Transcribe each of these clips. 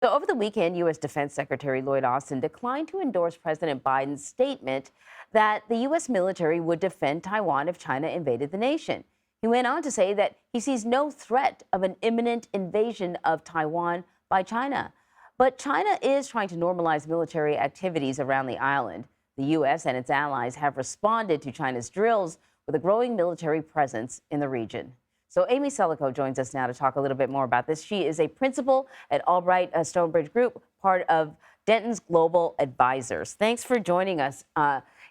So over the weekend, U.S. Defense Secretary Lloyd Austin declined to endorse President Biden's statement that the U.S. military would defend Taiwan if China invaded the nation. He went on to say that he sees no threat of an imminent invasion of Taiwan by China. But China is trying to normalize military activities around the island. The U.S. and its allies have responded to China's drills with a growing military presence in the region. So Amy Celico joins us now to talk a little bit more about this. She is a principal at Albright Stonebridge Group, part of Denton's Global Advisors. Thanks for joining us,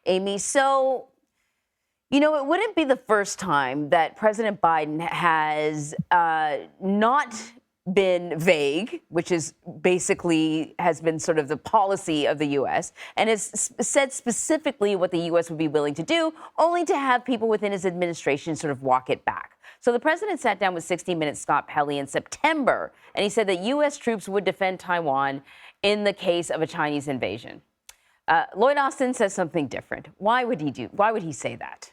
Amy. So, it wouldn't be the first time that President Biden has not been vague, which is basically has been sort of the policy of the U.S., and has said specifically what the U.S. would be willing to do, only to have people within his administration sort of walk it back. So the president sat down with 60 Minutes' Scott Pelley in September, and he said that U.S. troops would defend Taiwan in the case of a Chinese invasion. Lloyd Austin says something different. Why would he say that?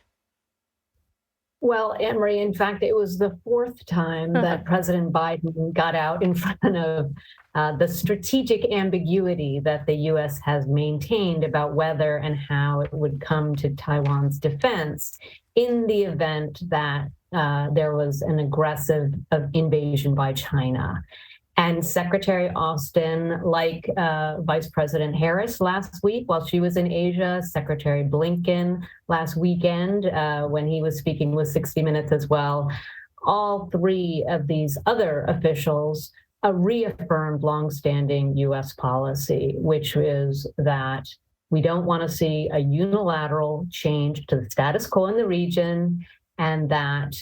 Well, Anne-Marie, in fact, it was the fourth time that President Biden got out in front of the strategic ambiguity that the U.S. has maintained about whether and how it would come to Taiwan's defense in the event that there was an aggressive invasion by China. And Secretary Austin, like Vice President Harris last week while she was in Asia, Secretary Blinken last weekend when he was speaking with 60 Minutes as well, all three of these other officials reaffirmed longstanding U.S. policy, which is that we don't want to see a unilateral change to the status quo in the region, and that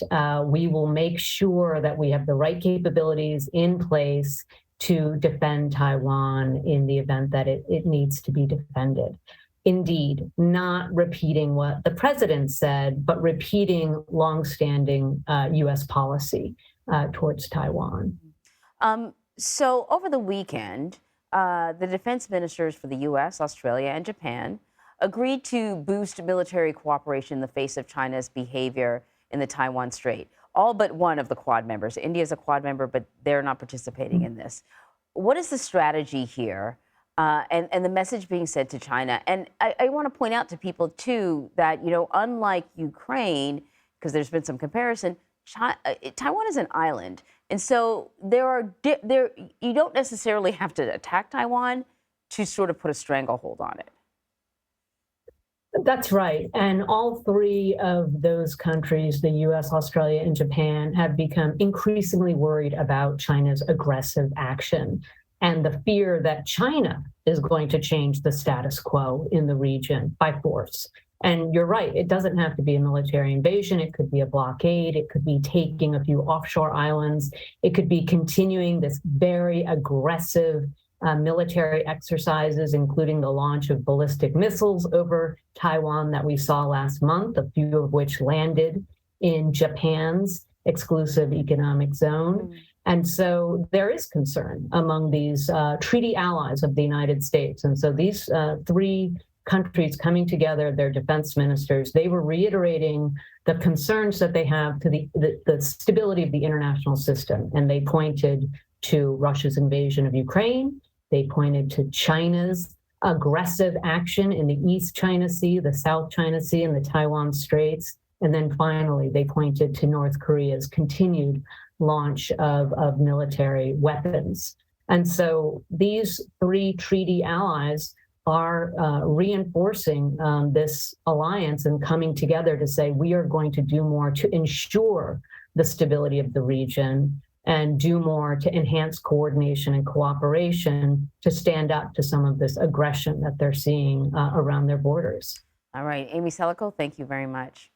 we will make sure that we have the right capabilities in place to defend Taiwan in the event that it needs to be defended. Indeed, not repeating what the president said, but repeating longstanding U.S. policy towards Taiwan. So over the weekend, the defense ministers for the U.S., Australia, and Japan agreed to boost military cooperation in the face of China's behavior in the Taiwan Strait. All but one of the Quad members. India is a Quad member, but they're not participating in this. What is the strategy here and the message being sent to China? And I want to point out to people, too, that, unlike Ukraine, because there's been some comparison, Taiwan is an island. And so you don't necessarily have to attack Taiwan to sort of put a stranglehold on it. That's right. And all three of those countries, the U.S., Australia, and Japan, have become increasingly worried about China's aggressive action and the fear that China is going to change the status quo in the region by force. And you're right, it doesn't have to be a military invasion. It could be a blockade. It could be taking a few offshore islands. It could be continuing this very aggressive military exercises, including the launch of ballistic missiles over Taiwan that we saw last month, a few of which landed in Japan's exclusive economic zone. And so there is concern among these treaty allies of the United States. And so these three countries coming together, their defense ministers, they were reiterating the concerns that they have to the stability of the international system. And they pointed to Russia's invasion of Ukraine. They pointed to China's aggressive action in the East China Sea, the South China Sea, and the Taiwan Straits. And then finally, they pointed to North Korea's continued launch of military weapons. And so these three treaty allies are reinforcing this alliance and coming together to say we are going to do more to ensure the stability of the region and do more to enhance coordination and cooperation to stand up to some of this aggression that they're seeing around their borders. All right. Amy Celico, thank you very much.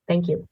Thank you.